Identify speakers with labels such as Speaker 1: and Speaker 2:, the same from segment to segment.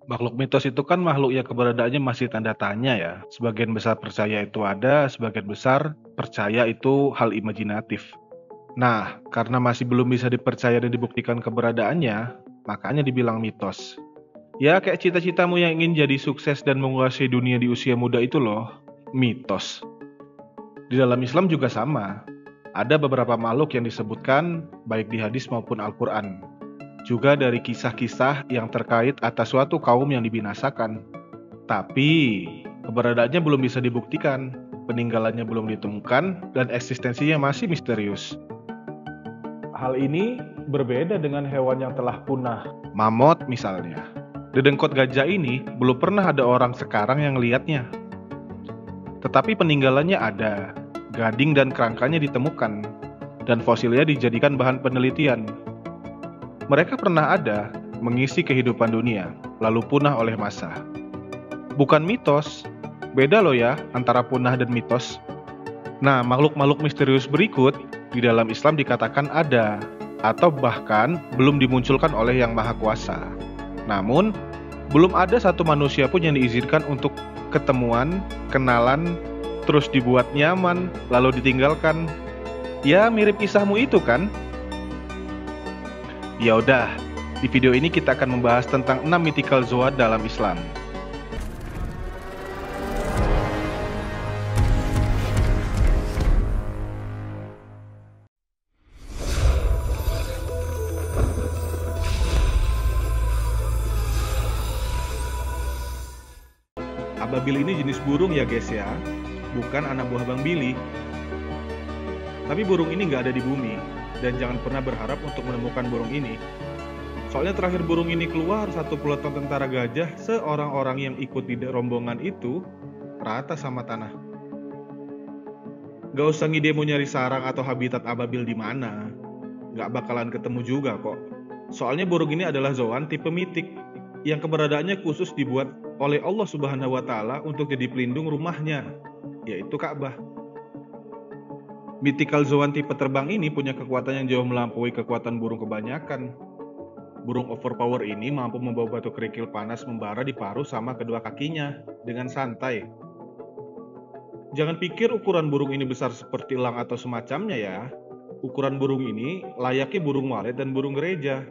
Speaker 1: Makhluk mitos itu kan makhluk yang keberadaannya masih tanda tanya ya. Sebagian besar percaya itu ada, sebagian besar percaya itu hal imajinatif. Nah, karena masih belum bisa dipercaya dan dibuktikan keberadaannya, makanya dibilang mitos. Ya kayak cita-citamu yang ingin jadi sukses dan menguasai dunia di usia muda itu loh, mitos. Di dalam Islam juga sama. Ada beberapa makhluk yang disebutkan baik di hadis maupun Al-Quran. Juga dari kisah-kisah yang terkait atas suatu kaum yang dibinasakan. Tapi, keberadaannya belum bisa dibuktikan, peninggalannya belum ditemukan, dan eksistensinya masih misterius. Hal ini berbeda dengan hewan yang telah punah. Mamut misalnya. Dedengkot gajah ini belum pernah ada orang sekarang yang lihatnya. Tetapi peninggalannya ada, gading dan kerangkanya ditemukan, dan fosilnya dijadikan bahan penelitian. Mereka pernah ada, mengisi kehidupan dunia, lalu punah oleh masa. Bukan mitos, beda loh ya antara punah dan mitos. Nah, makhluk-makhluk misterius berikut di dalam Islam dikatakan ada, atau bahkan belum dimunculkan oleh Yang Maha Kuasa. Namun, belum ada satu manusia pun yang diizinkan untuk ketemuan, kenalan, terus dibuat nyaman, lalu ditinggalkan. Ya, mirip kisahmu itu kan? Ya udah, di video ini kita akan membahas tentang 6 mythical zoa dalam Islam. Ababil ini jenis burung ya guys ya, bukan anak buah Bang Billy. Tapi burung ini nggak ada di bumi, dan jangan pernah berharap untuk menemukan burung ini. Soalnya terakhir burung ini keluar, satu peloton tentara gajah, seorang-orang yang ikut di rombongan itu rata sama tanah. Gak usah ngide mau nyari sarang atau habitat ababil di mana, nggak bakalan ketemu juga kok. Soalnya burung ini adalah zoan tipe mitik, yang keberadaannya khusus dibuat oleh Allah Subhanahu wa Ta'ala untuk jadi pelindung rumahnya, yaitu Ka'bah. Mythical zoan tipe terbang ini punya kekuatan yang jauh melampaui kekuatan burung kebanyakan. Burung overpower ini mampu membawa batu kerikil panas membara di paruh sama kedua kakinya dengan santai. Jangan pikir ukuran burung ini besar seperti elang atau semacamnya ya. Ukuran burung ini layaknya burung walet dan burung gereja.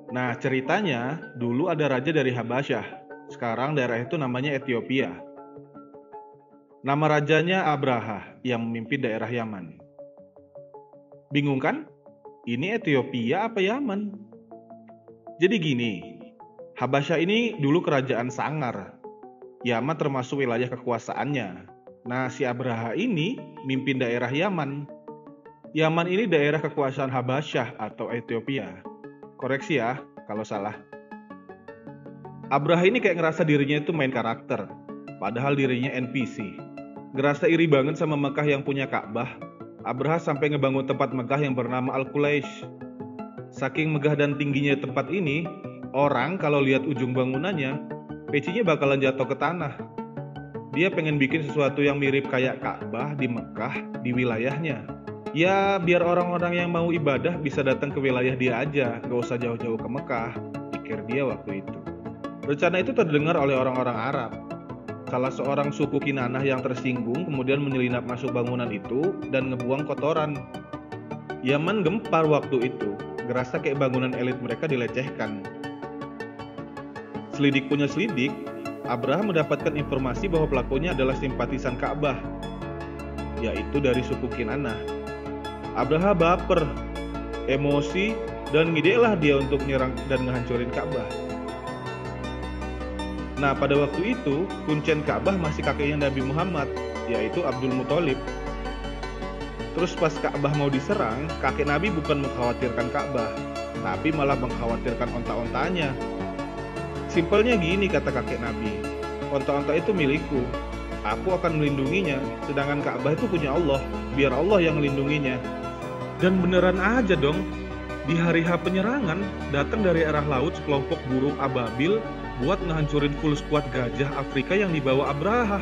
Speaker 1: Nah, ceritanya dulu ada raja dari Habasyah. Sekarang daerah itu namanya Ethiopia. Nama rajanya Abraha yang memimpin daerah Yaman. Bingung kan? Ini Ethiopia apa Yaman? Jadi gini, Habasyah ini dulu kerajaan sangar. Yaman termasuk wilayah kekuasaannya. Nah, si Abraha ini mimpin daerah Yaman. Yaman ini daerah kekuasaan Habasyah atau Ethiopia. Koreksi ya, kalau salah. Abraha ini kayak ngerasa dirinya itu main karakter, padahal dirinya NPC. Ngerasa iri banget sama Mekah yang punya Ka'bah. Abraha sampai ngebangun tempat Mekah yang bernama Al-Qulaisy. Saking megah dan tingginya tempat ini, orang kalau lihat ujung bangunannya, pecinya bakalan jatuh ke tanah. Dia pengen bikin sesuatu yang mirip kayak Ka'bah di Mekah, di wilayahnya. Ya, biar orang-orang yang mau ibadah bisa datang ke wilayah dia aja, gak usah jauh-jauh ke Mekah, pikir dia waktu itu. Rencana itu terdengar oleh orang-orang Arab. Salah seorang suku Kinanah yang tersinggung kemudian menyelinap masuk bangunan itu dan ngebuang kotoran. Yaman gempar waktu itu, ngerasa kayak bangunan elit mereka dilecehkan. Selidik punya selidik, Abraham mendapatkan informasi bahwa pelakunya adalah simpatisan Ka'bah, yaitu dari suku Kinanah. Abraham baper, emosi, dan ngidelah dia untuk menyerang dan ngehancurin Ka'bah. Nah, pada waktu itu, kuncen Ka'bah masih kakeknya Nabi Muhammad, yaitu Abdul Muthalib. Terus pas Ka'bah mau diserang, kakek Nabi bukan mengkhawatirkan Ka'bah, tapi malah mengkhawatirkan onta-ontanya. Simpelnya gini kata kakek Nabi, onta-onta itu milikku, aku akan melindunginya, sedangkan Ka'bah itu punya Allah, biar Allah yang melindunginya. Dan beneran aja dong, di hari H penyerangan, datang dari arah laut sekelompok burung ababil buat ngehancurin full squad gajah Afrika yang dibawa Abraha.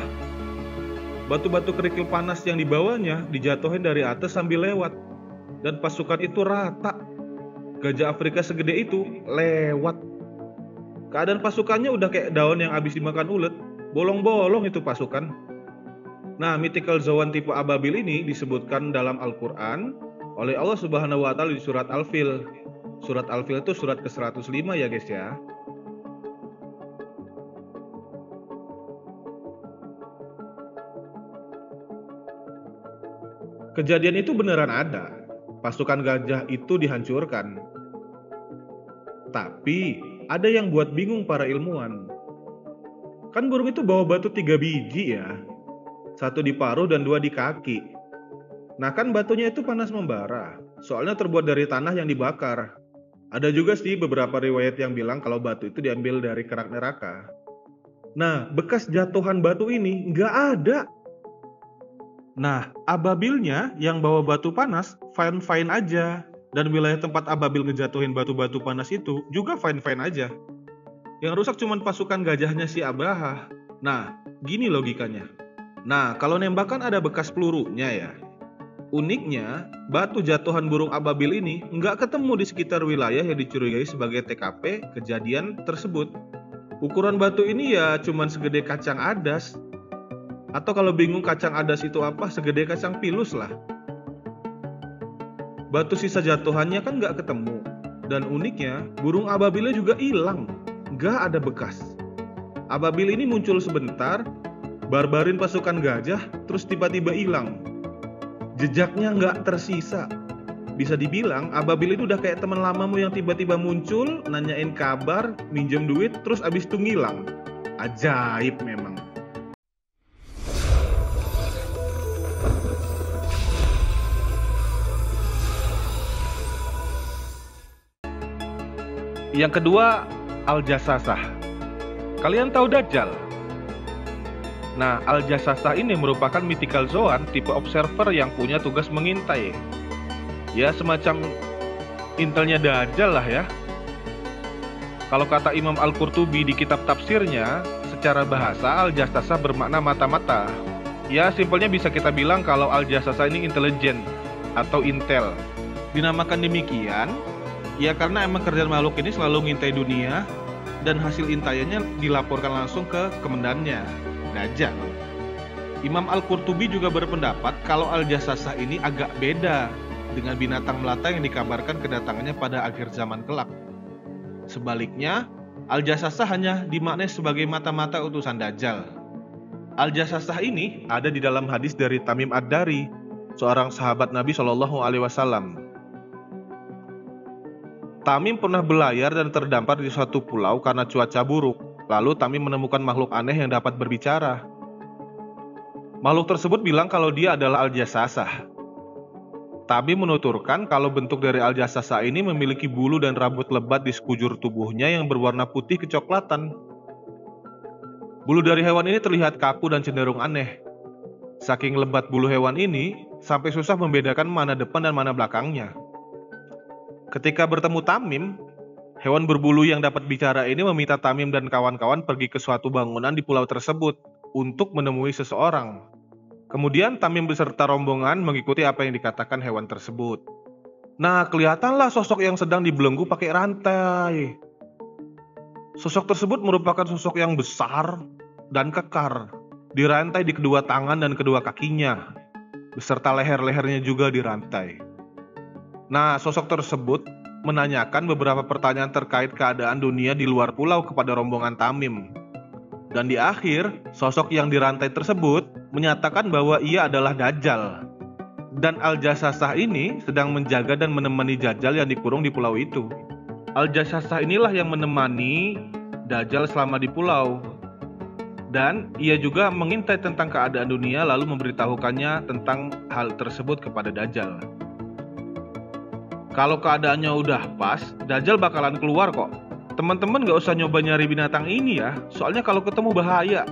Speaker 1: Batu-batu kerikil panas yang dibawanya dijatuhin dari atas sambil lewat. Dan pasukan itu rata. Gajah Afrika segede itu lewat. Keadaan pasukannya udah kayak daun yang habis dimakan ulet, bolong-bolong itu pasukan. Nah, mythical zoan tipe ababil ini disebutkan dalam Al-Quran oleh Allah Subhanahu wa Ta'ala di surat Al-Fil. Surat Al-Fil itu surat ke-105 ya guys ya. Kejadian itu beneran ada. Pasukan gajah itu dihancurkan. Tapi ada yang buat bingung para ilmuwan. Kan burung itu bawa batu 3 biji ya. 1 di paruh dan 2 di kaki. Nah kan batunya itu panas membara. Soalnya terbuat dari tanah yang dibakar. Ada juga sih beberapa riwayat yang bilang kalau batu itu diambil dari kerak neraka. Nah bekas jatuhan batu ini nggak ada. Nah ababilnya yang bawa batu panas fine-fine aja. Dan wilayah tempat ababil ngejatuhin batu-batu panas itu juga fine-fine aja. Yang rusak cuma pasukan gajahnya si Abraha. Nah, gini logikanya. Nah, kalau nembak kan ada bekas pelurunya ya. Uniknya, batu jatuhan burung ababil ini nggak ketemu di sekitar wilayah yang dicurigai sebagai TKP kejadian tersebut. Ukuran batu ini ya cuma segede kacang adas. Atau kalau bingung kacang adas itu apa, segede kacang pilus lah. Batu sisa jatuhannya kan nggak ketemu. Dan uniknya, burung ababilnya juga hilang. Nggak ada bekas. Ababil ini muncul sebentar, barbarin pasukan gajah, terus tiba-tiba hilang. Jejaknya nggak tersisa. Bisa dibilang, ababil itu udah kayak teman lamamu yang tiba-tiba muncul, nanyain kabar, minjem duit, terus abis itu ngilang. Ajaib memang. Yang kedua, Al-Jassasah. Kalian tahu Dajjal? Nah, Al-Jassasah ini merupakan mythical zoan tipe observer yang punya tugas mengintai. Ya, semacam intelnya Dajjal lah ya. Kalau kata Imam Al-Qurtubi di kitab tafsirnya, secara bahasa Al-Jassasah bermakna mata-mata. Ya, simpelnya bisa kita bilang kalau Al-Jassasah ini intelijen atau intel. Dinamakan demikian ya karena emang kerjaan makhluk ini selalu ngintai dunia dan hasil intaiannya dilaporkan langsung ke komandannya, Dajjal. Imam Al-Qurtubi juga berpendapat kalau Al-Jassasah ini agak beda dengan binatang melata yang dikabarkan kedatangannya pada akhir zaman kelak. Sebaliknya, Al-Jassasah hanya dimaknai sebagai mata-mata utusan Dajjal. Al-Jassasah ini ada di dalam hadis dari Tamim Ad-Dari, seorang sahabat Nabi SAW. Tamim pernah berlayar dan terdampar di suatu pulau karena cuaca buruk. Lalu Tamim menemukan makhluk aneh yang dapat berbicara. Makhluk tersebut bilang kalau dia adalah Al-Jassasah. Tamim menuturkan kalau bentuk dari Al-Jassasah ini memiliki bulu dan rambut lebat di sekujur tubuhnya yang berwarna putih kecoklatan. Bulu dari hewan ini terlihat kaku dan cenderung aneh. Saking lebat bulu hewan ini, sampai susah membedakan mana depan dan mana belakangnya. Ketika bertemu Tamim, hewan berbulu yang dapat bicara ini meminta Tamim dan kawan-kawan pergi ke suatu bangunan di pulau tersebut untuk menemui seseorang. Kemudian Tamim beserta rombongan mengikuti apa yang dikatakan hewan tersebut. Nah, kelihatanlah sosok yang sedang dibelenggu pakai rantai. Sosok tersebut merupakan sosok yang besar dan kekar, dirantai di kedua tangan dan kedua kakinya, beserta leher-lehernya juga dirantai. Nah, sosok tersebut menanyakan beberapa pertanyaan terkait keadaan dunia di luar pulau kepada rombongan Tamim. Dan di akhir, sosok yang dirantai tersebut menyatakan bahwa ia adalah Dajjal. Dan Al-Jassasah ini sedang menjaga dan menemani Dajjal yang dikurung di pulau itu. Al-Jassasah inilah yang menemani Dajjal selama di pulau. Dan ia juga mengintai tentang keadaan dunia lalu memberitahukannya tentang hal tersebut kepada Dajjal. Kalau keadaannya udah pas, Dajjal bakalan keluar kok. Teman-teman gak usah nyoba nyari binatang ini ya, soalnya kalau ketemu bahaya.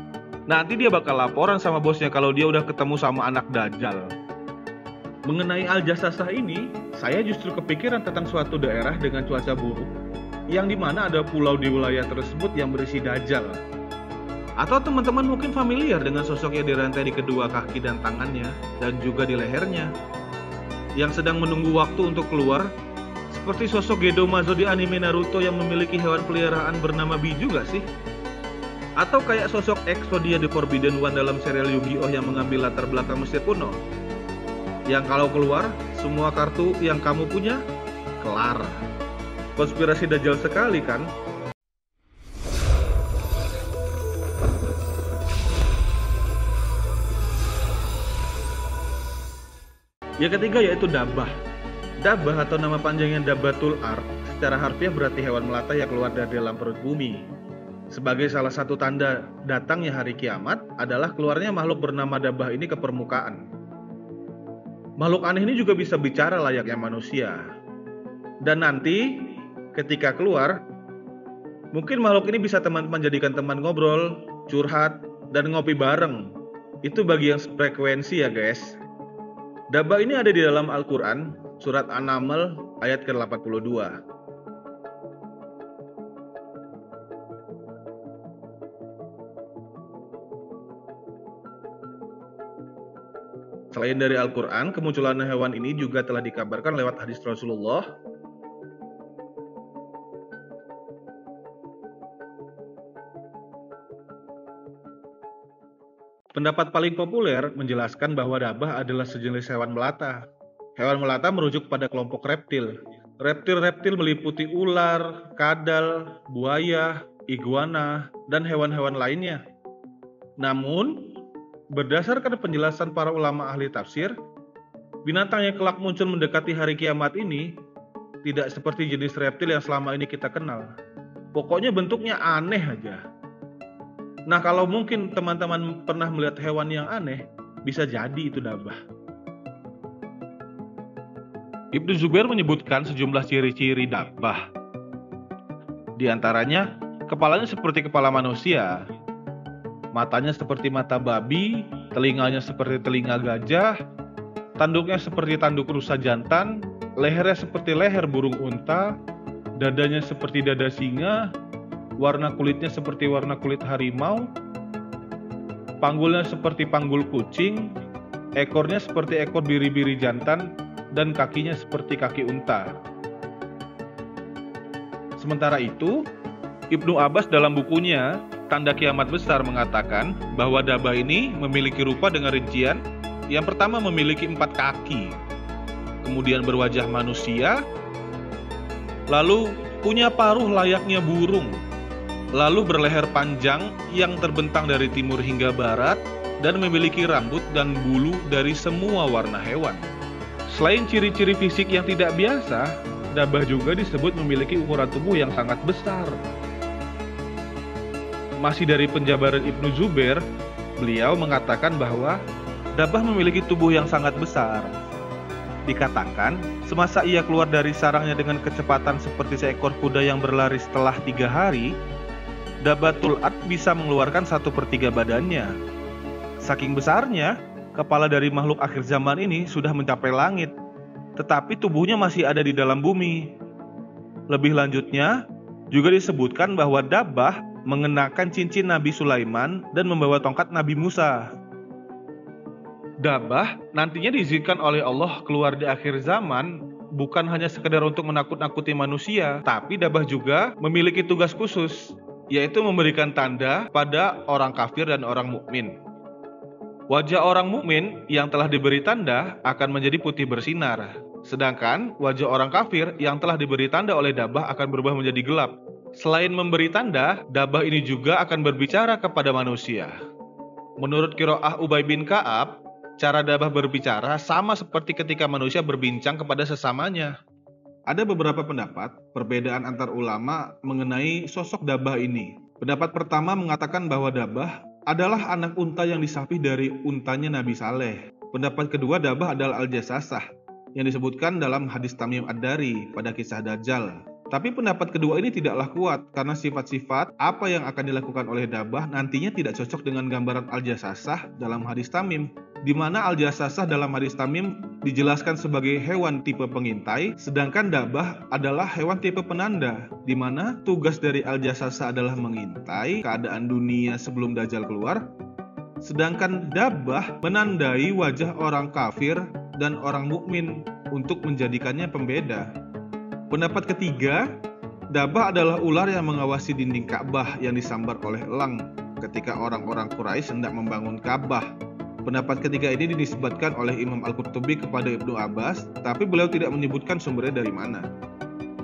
Speaker 1: Nanti dia bakal laporan sama bosnya kalau dia udah ketemu sama anak Dajjal. Mengenai Al-Jassasah ini, saya justru kepikiran tentang suatu daerah dengan cuaca buruk, yang dimana ada pulau di wilayah tersebut yang berisi Dajjal. Atau teman-teman mungkin familiar dengan sosok yang dirantai di kedua kaki dan tangannya, dan juga di lehernya, yang sedang menunggu waktu untuk keluar seperti sosok Gedomazo di anime Naruto yang memiliki hewan peliharaan bernama Biju gak sih? Atau kayak sosok Exodia the Forbidden One dalam serial Yu-Gi-Oh yang mengambil latar belakang Mesir kuno? Yang kalau keluar, semua kartu yang kamu punya, kelar. Konspirasi Dajjal sekali kan? Yang ketiga yaitu Dabbah. Dabbah atau nama panjangnya Dabbatul Ard secara harfiah berarti hewan melata yang keluar dari dalam perut bumi. Sebagai salah satu tanda datangnya hari kiamat adalah keluarnya makhluk bernama Dabbah ini ke permukaan. Makhluk aneh ini juga bisa bicara layaknya manusia. Dan nanti ketika keluar, mungkin makhluk ini bisa teman-teman jadikan teman ngobrol, curhat, dan ngopi bareng. Itu bagi yang frekuensi ya guys. Dabbah ini ada di dalam Al-Quran, surat An-Naml ayat ke-82. Selain dari Al-Quran, kemunculan hewan ini juga telah dikabarkan lewat hadis Rasulullah. Pendapat paling populer menjelaskan bahwa Dabbah adalah sejenis hewan melata. Hewan melata merujuk pada kelompok reptil. Reptil-reptil meliputi ular, kadal, buaya, iguana, dan hewan-hewan lainnya. Namun, berdasarkan penjelasan para ulama ahli tafsir, binatang yang kelak muncul mendekati hari kiamat ini tidak seperti jenis reptil yang selama ini kita kenal. Pokoknya bentuknya aneh aja. Nah, kalau mungkin teman-teman pernah melihat hewan yang aneh, bisa jadi itu Dabbah. Ibnu Zubair menyebutkan sejumlah ciri-ciri Dabbah. Di antaranya, kepalanya seperti kepala manusia, matanya seperti mata babi, telinganya seperti telinga gajah, tanduknya seperti tanduk rusa jantan, lehernya seperti leher burung unta, dadanya seperti dada singa, warna kulitnya seperti warna kulit harimau, panggulnya seperti panggul kucing, ekornya seperti ekor biri-biri jantan, dan kakinya seperti kaki unta. Sementara itu, Ibnu Abbas dalam bukunya Tanda Kiamat Besar mengatakan bahwa Dabbah ini memiliki rupa dengan rincian. Yang pertama memiliki 4 kaki, kemudian berwajah manusia, lalu punya paruh layaknya burung, lalu berleher panjang yang terbentang dari timur hingga barat, dan memiliki rambut dan bulu dari semua warna hewan. Selain ciri-ciri fisik yang tidak biasa, Dabbah juga disebut memiliki ukuran tubuh yang sangat besar. Masih dari penjabaran Ibnu Zubair, beliau mengatakan bahwa Dabbah memiliki tubuh yang sangat besar. Dikatakan, semasa ia keluar dari sarangnya dengan kecepatan seperti seekor kuda yang berlari setelah 3 hari, Dabbatul Ard bisa mengeluarkan 1/3 badannya. Saking besarnya, kepala dari makhluk akhir zaman ini sudah mencapai langit, tetapi tubuhnya masih ada di dalam bumi. Lebih lanjutnya, juga disebutkan bahwa Dabbah mengenakan cincin Nabi Sulaiman dan membawa tongkat Nabi Musa. Dabbah nantinya diizinkan oleh Allah keluar di akhir zaman bukan hanya sekedar untuk menakut-nakuti manusia, tapi Dabbah juga memiliki tugas khusus, yaitu memberikan tanda pada orang kafir dan orang mukmin. Wajah orang mukmin yang telah diberi tanda akan menjadi putih bersinar, sedangkan wajah orang kafir yang telah diberi tanda oleh Dabbah akan berubah menjadi gelap. Selain memberi tanda, Dabbah ini juga akan berbicara kepada manusia. Menurut qiraah Ubay bin Ka'ab, cara Dabbah berbicara sama seperti ketika manusia berbincang kepada sesamanya. Ada beberapa pendapat perbedaan antar ulama mengenai sosok Dabbah ini. Pendapat pertama mengatakan bahwa Dabbah adalah anak unta yang disapih dari untanya Nabi Saleh. Pendapat kedua, Dabbah adalah Al-Jassasah yang disebutkan dalam hadis Tamim Ad-Dari pada kisah Dajjal. Tapi pendapat kedua ini tidaklah kuat karena sifat-sifat apa yang akan dilakukan oleh Dabbah nantinya tidak cocok dengan gambaran Al-Jassasah dalam hadis Tamim, di mana Al-Jassasah dalam hadis Tamim dijelaskan sebagai hewan tipe pengintai, sedangkan Dabbah adalah hewan tipe penanda, di mana tugas dari Al-Jassasah adalah mengintai keadaan dunia sebelum Dajjal keluar, sedangkan Dabbah menandai wajah orang kafir dan orang mukmin untuk menjadikannya pembeda. Pendapat ketiga, Dabah adalah ular yang mengawasi dinding Ka'bah yang disambar oleh elang ketika orang-orang Quraisy hendak membangun Ka'bah. Pendapat ketiga ini dinisbatkan oleh Imam Al-Qurtubi kepada Ibnu Abbas, tapi beliau tidak menyebutkan sumbernya dari mana.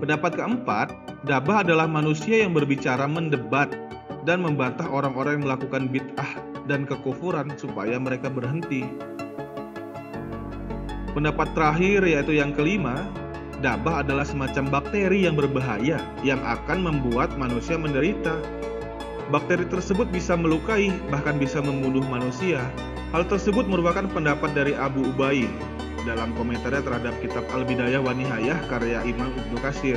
Speaker 1: Pendapat keempat, Dabah adalah manusia yang berbicara mendebat dan membantah orang-orang yang melakukan bid'ah dan kekufuran supaya mereka berhenti. Pendapat terakhir yaitu yang kelima, Dabah adalah semacam bakteri yang berbahaya yang akan membuat manusia menderita. Bakteri tersebut bisa melukai, bahkan bisa membunuh manusia. Hal tersebut merupakan pendapat dari Abu Ubaid dalam komentarnya terhadap kitab Al-Bidayah wa Nihayah karya Imam Ibnu Katsir.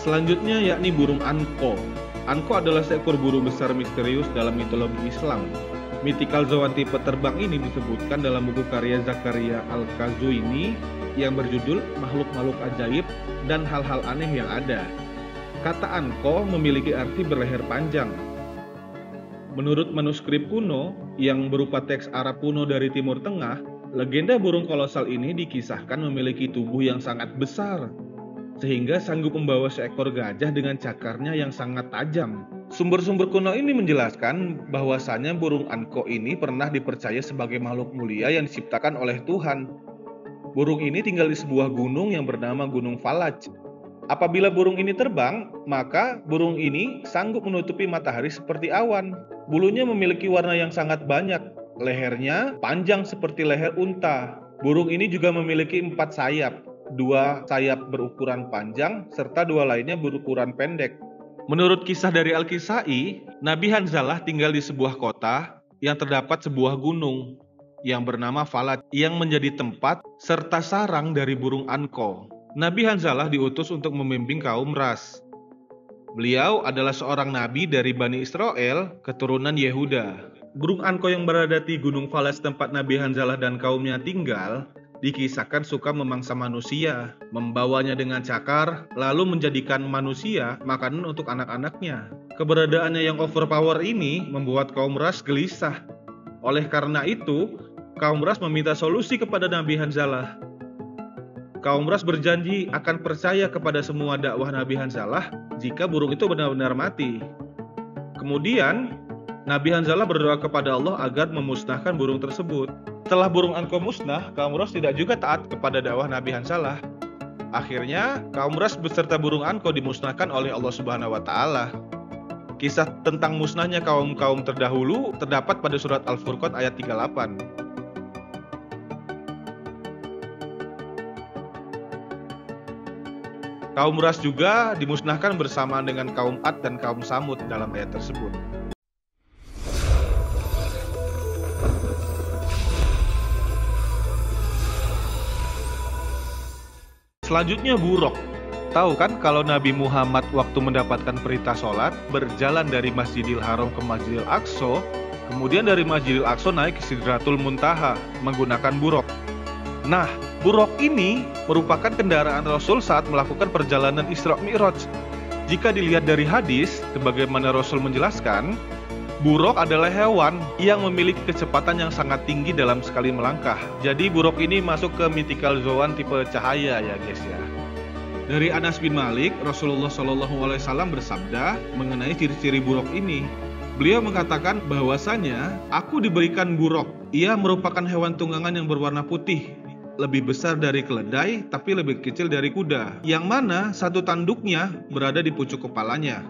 Speaker 1: Selanjutnya yakni burung anko. Anko adalah seekor burung besar misterius dalam mitologi Islam. Mythical zoan tipe terbang ini disebutkan dalam buku karya Zakaria Al-Qazuini yang berjudul Makhluk-makhluk Ajaib dan Hal-hal Aneh yang Ada. Kata anko memiliki arti berleher panjang. Menurut manuskrip kuno yang berupa teks Arab kuno dari Timur Tengah, legenda burung kolosal ini dikisahkan memiliki tubuh yang sangat besar, sehingga sanggup membawa seekor gajah dengan cakarnya yang sangat tajam. Sumber-sumber kuno ini menjelaskan bahwasannya burung anko ini pernah dipercaya sebagai makhluk mulia yang diciptakan oleh Tuhan. Burung ini tinggal di sebuah gunung yang bernama Gunung Falaj. Apabila burung ini terbang, maka burung ini sanggup menutupi matahari seperti awan. Bulunya memiliki warna yang sangat banyak. Lehernya panjang seperti leher unta. Burung ini juga memiliki 4 sayap. 2 sayap berukuran panjang, serta 2 lainnya berukuran pendek. Menurut kisah dari Al-Kisai, Nabi Hanzalah tinggal di sebuah kota yang terdapat sebuah gunung yang bernama Falaj yang menjadi tempat serta sarang dari burung anko. Nabi Hanzalah diutus untuk membimbing kaum ras. Beliau adalah seorang nabi dari Bani Israel, keturunan Yehuda. Burung anko yang berada di Gunung Falaj tempat Nabi Hanzalah dan kaumnya tinggal dikisahkan suka memangsa manusia, membawanya dengan cakar, lalu menjadikan manusia makanan untuk anak-anaknya. Keberadaannya yang overpower ini membuat kaum ras gelisah. Oleh karena itu, kaum ras meminta solusi kepada Nabi Hanzalah. Kaum ras berjanji akan percaya kepada semua dakwah Nabi Hanzalah jika burung itu benar-benar mati. Kemudian, Nabi Hanzalah berdoa kepada Allah agar memusnahkan burung tersebut. Setelah burung anko musnah, kaum ras tidak juga taat kepada dakwah Nabi Hanzalah. Akhirnya, kaum ras beserta burung anko dimusnahkan oleh Allah Subhanahu wa Ta'ala. Kisah tentang musnahnya kaum-kaum terdahulu terdapat pada surat Al-Furqan ayat 38. Kaum ras juga dimusnahkan bersamaan dengan kaum Ad dan kaum Samud dalam ayat tersebut. Selanjutnya buruk. Tahu kan kalau Nabi Muhammad waktu mendapatkan perintah sholat berjalan dari Masjidil Haram ke Masjidil Aqsa, kemudian dari Masjidil Aqsa naik ke Sidratul Muntaha menggunakan buruk. Nah, buruk ini merupakan kendaraan Rasul saat melakukan perjalanan Isra Mi'raj. Jika dilihat dari hadis, sebagaimana Rasul menjelaskan, buruk adalah hewan yang memiliki kecepatan yang sangat tinggi dalam sekali melangkah. Jadi buruk ini masuk ke mythical zoan tipe cahaya ya guys ya. Dari Anas bin Malik, Rasulullah SAW bersabda mengenai ciri-ciri buruk ini. Beliau mengatakan bahwasanya aku diberikan buruk. Ia merupakan hewan tunggangan yang berwarna putih, lebih besar dari keledai tapi lebih kecil dari kuda, yang mana satu tanduknya berada di pucuk kepalanya.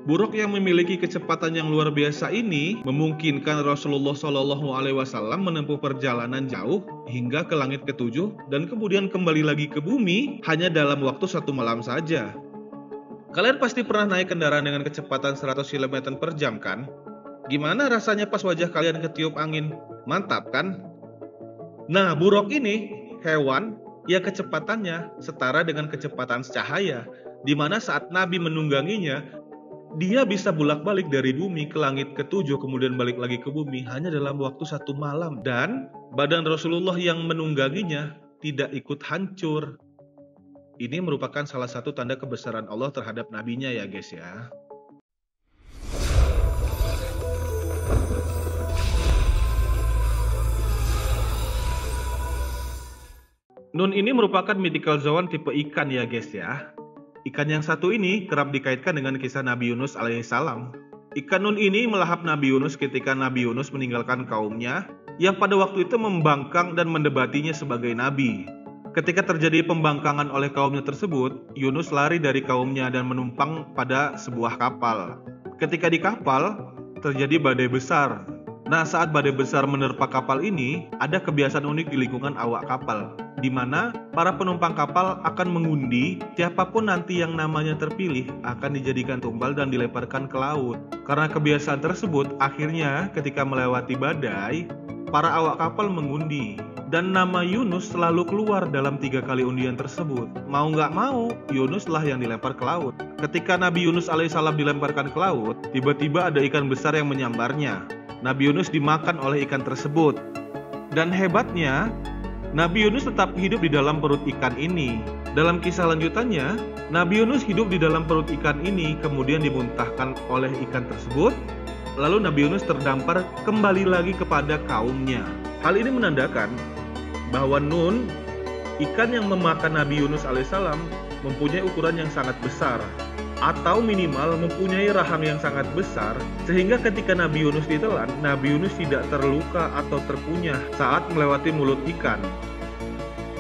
Speaker 1: Buruk yang memiliki kecepatan yang luar biasa ini memungkinkan Rasulullah SAW menempuh perjalanan jauh hingga ke langit ketujuh dan kemudian kembali lagi ke bumi hanya dalam waktu 1 malam saja. Kalian pasti pernah naik kendaraan dengan kecepatan 100 km per jam kan? Gimana rasanya pas wajah kalian ketiup angin? Mantap kan? Nah, buruk ini hewan yang kecepatannya setara dengan kecepatan cahaya, di mana saat Nabi menungganginya, dia bisa bolak-balik dari bumi ke langit ketujuh kemudian balik lagi ke bumi hanya dalam waktu 1 malam. Dan badan Rasulullah yang menungganginya tidak ikut hancur. Ini merupakan salah satu tanda kebesaran Allah terhadap nabinya ya guys ya. Nun ini merupakan mythical zoan tipe ikan ya guys ya. Ikan yang satu ini kerap dikaitkan dengan kisah Nabi Yunus alaihissalam. Ikan Nun ini melahap Nabi Yunus ketika Nabi Yunus meninggalkan kaumnya yang pada waktu itu membangkang dan mendebatinya sebagai nabi. Ketika terjadi pembangkangan oleh kaumnya tersebut, Yunus lari dari kaumnya dan menumpang pada sebuah kapal. Ketika di kapal, terjadi badai besar. Nah, saat badai besar menerpa kapal ini, ada kebiasaan unik di lingkungan awak kapal, di mana para penumpang kapal akan mengundi siapapun nanti yang namanya terpilih akan dijadikan tumbal dan dilemparkan ke laut. Karena kebiasaan tersebut, akhirnya ketika melewati badai, para awak kapal mengundi. Dan nama Yunus selalu keluar dalam 3 kali undian tersebut. Mau nggak mau, Yunus lah yang dilempar ke laut. Ketika Nabi Yunus alaihissalam dilemparkan ke laut, tiba-tiba ada ikan besar yang menyambarnya. Nabi Yunus dimakan oleh ikan tersebut. Dan hebatnya, Nabi Yunus tetap hidup di dalam perut ikan ini. Dalam kisah lanjutannya, Nabi Yunus hidup di dalam perut ikan ini, kemudian dimuntahkan oleh ikan tersebut. Lalu Nabi Yunus terdampar kembali lagi kepada kaumnya. Hal ini menandakan bahwa Nun, ikan yang memakan Nabi Yunus alaihissalam, mempunyai ukuran yang sangat besar, atau minimal mempunyai rahang yang sangat besar, sehingga ketika Nabi Yunus ditelan, Nabi Yunus tidak terluka atau terpunyah saat melewati mulut ikan.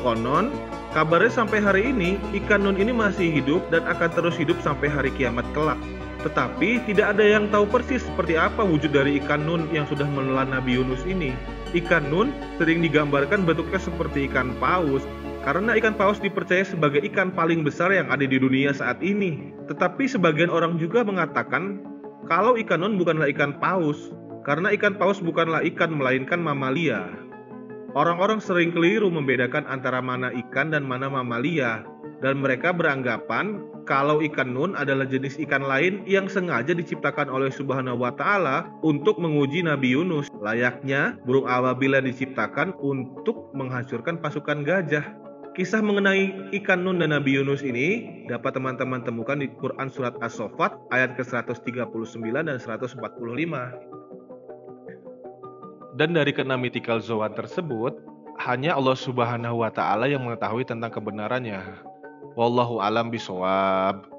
Speaker 1: Konon, kabarnya sampai hari ini, ikan Nun ini masih hidup dan akan terus hidup sampai hari kiamat kelak. Tetapi tidak ada yang tahu persis seperti apa wujud dari ikan Nun yang sudah menelan Nabi Yunus ini. Ikan Nun sering digambarkan bentuknya seperti ikan paus, karena ikan paus dipercaya sebagai ikan paling besar yang ada di dunia saat ini. Tetapi sebagian orang juga mengatakan kalau ikan Nun bukanlah ikan paus, karena ikan paus bukanlah ikan melainkan mamalia. Orang-orang sering keliru membedakan antara mana ikan dan mana mamalia, dan mereka beranggapan kalau ikan Nun adalah jenis ikan lain yang sengaja diciptakan oleh Subhanahu wa Ta'ala untuk menguji Nabi Yunus, layaknya burung ababil yang diciptakan untuk menghancurkan pasukan gajah. Kisah mengenai ikan Nun dan Nabi Yunus ini dapat teman-teman temukan di Quran Surat As-Saffat ayat ke-139 dan 145. Dan dari keenam mythical zoan tersebut, hanya Allah Subhanahu wa Ta'ala yang mengetahui tentang kebenarannya. Wallahu alam bishawab.